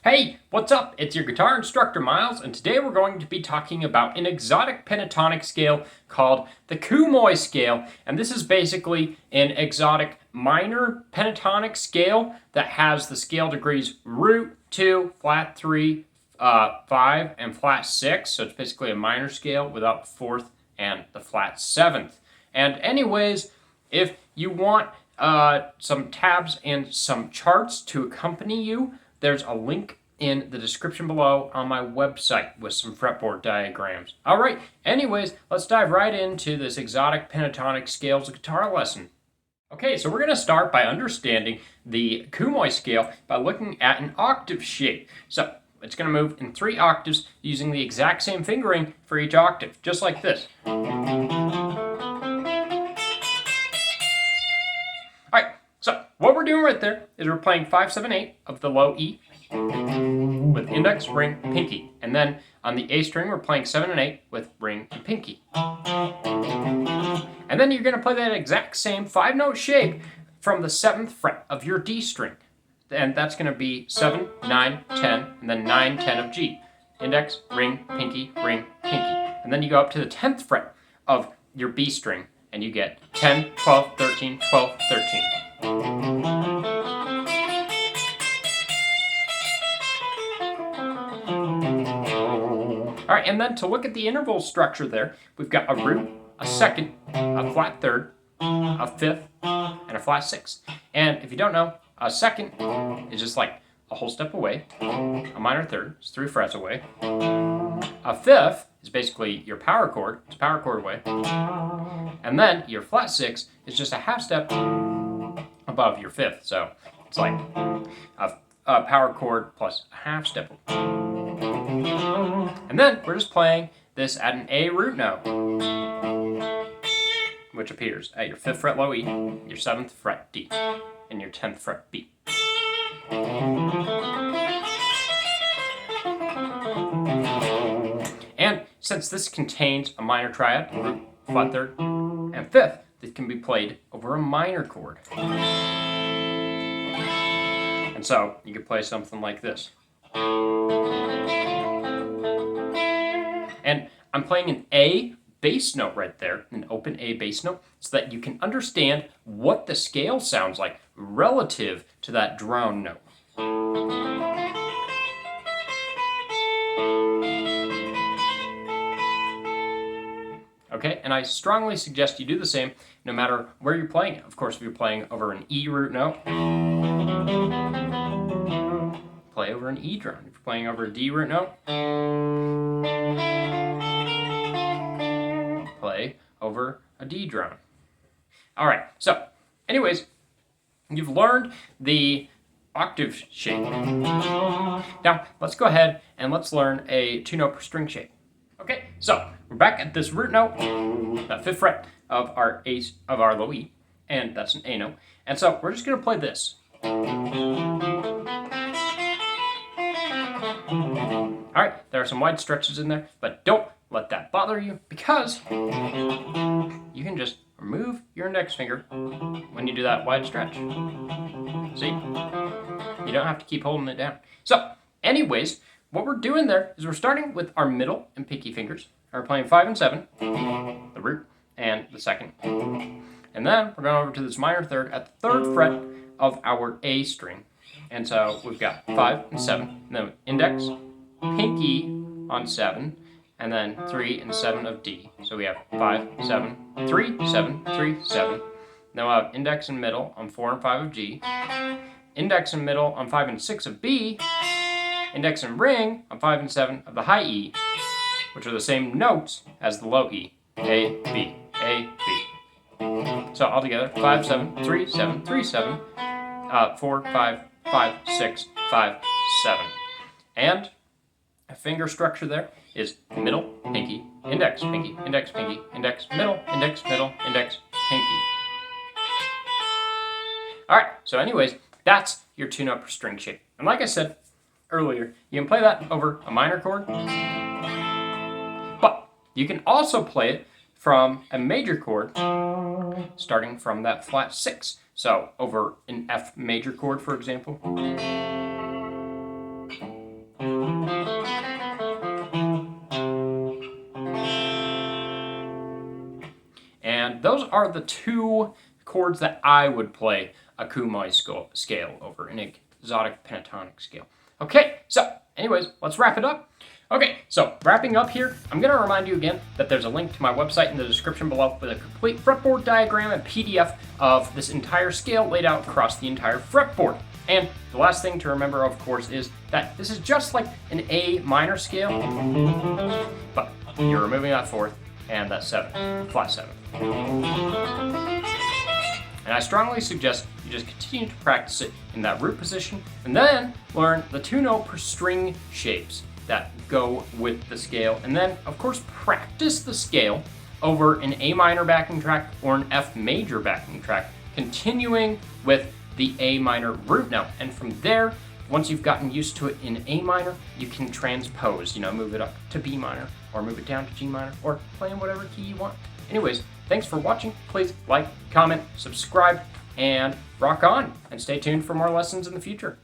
Hey, what's up? It's your guitar instructor Miles, and today we're going to be talking about an exotic pentatonic scale called the Kumoi Scale. And this is basically an exotic minor pentatonic scale that has the scale degrees root 2, flat 3, 5, and flat 6. So it's basically a minor scale without the fourth and the flat 7th. And anyways, if you want some tabs and some charts to accompany you, there's a link in the description below on my website with some fretboard diagrams. All right, anyways, let's dive right into this exotic pentatonic scales guitar lesson. Okay, so we're going to start by understanding the Kumoi scale by looking at an octave shape. So it's going to move in 3 octaves using the exact same fingering for each octave, just like this. So what we're doing right there is we're playing 5, 7, 8 of the low E with index, ring, pinky. And then on the A string, we're playing 7 and 8 with ring and pinky. And then you're going to play that exact same 5-note shape from the 7th fret of your D string. And that's going to be 7, 9, 10, and then 9, 10 of G. Index, ring, pinky, ring, pinky. And then you go up to the 10th fret of your B string, and you get 10, 12, 13, 12, 13. All right, and then to look at the interval structure there, we've got a root, a second, a flat third, a fifth, and a flat sixth. And if you don't know, a second is just like a whole step away. A minor third is 3 frets away. A fifth is basically your power chord. It's a power chord away. And then your flat sixth is just a half step above your fifth. So it's like a power chord plus a half step. And then we're just playing this at an A root note, which appears at your 5th fret low E, your 7th fret D, and your 10th fret B. And since this contains a minor triad, root, flat third, and fifth, this can be played over a minor chord. And so you could play something like this. And I'm playing an A bass note right there, an open A bass note, so that you can understand what the scale sounds like relative to that drone note. Okay, and I strongly suggest you do the same no matter where you're playing it. Of course, if you're playing over an E root note, play over an E drone. If you're playing over a D root note, play over a D drone. All right, so anyways, you've learned the octave shape. Now, let's go ahead and let's learn a 2-note per string shape. Okay, so we're back at this root note, that 5th fret of our low E, and that's an A note. And so we're just going to play this. All right, there are some wide stretches in there, but don't let that bother you because you can just remove your index finger when you do that wide stretch. See? You don't have to keep holding it down. So, anyways, what we're doing there is we're starting with our middle and pinky fingers. We're playing 5 and 7, the root and the second. And then we're going over to this minor third at the 3rd fret of our A string. And so we've got 5 and 7, and then index, pinky on 7, and then 3 and 7 of D. So we have 5, 7, 3, 7, 3, 7. Then we'll have index and middle on 4 and 5 of G, index and middle on 5 and 6 of B, index and ring on 5 and 7 of the high E, which are the same notes as the low E. A, B, A, B. So altogether, 5, 7, 3, 7, 3, 7, 4, 5, 5, 6, 5, 7. And a finger structure there is middle, pinky, index, pinky, index, pinky, index, middle, index, index, pinky. All right, so anyways, that's your 2-note per string shape. And like I said earlier, you can play that over a minor chord, but you can also play it from a major chord, starting from that flat 6. So over an F major chord, for example. those are the two chords that I would play a Kumoi scale over, an exotic pentatonic scale. Okay, so anyways, let's wrap it up. Okay, so wrapping up here, I'm going to remind you again that there's a link to my website in the description below with a complete fretboard diagram and PDF of this entire scale laid out across the entire fretboard. And the last thing to remember, of course, is that this is just like an A minor scale, but you're removing that fourth and that seventh, flat seventh. And I strongly suggest you just continue to practice it in that root position and then learn the 2-note per string shapes that go with the scale. And then, of course, practice the scale over an A minor backing track or an F major backing track, continuing with the A minor root note. And from there, once you've gotten used to it in A minor, you can transpose, move it up to B minor or move it down to G minor or play in whatever key you want. Anyways, thanks for watching. Please like, comment, subscribe, and rock on. And stay tuned for more lessons in the future.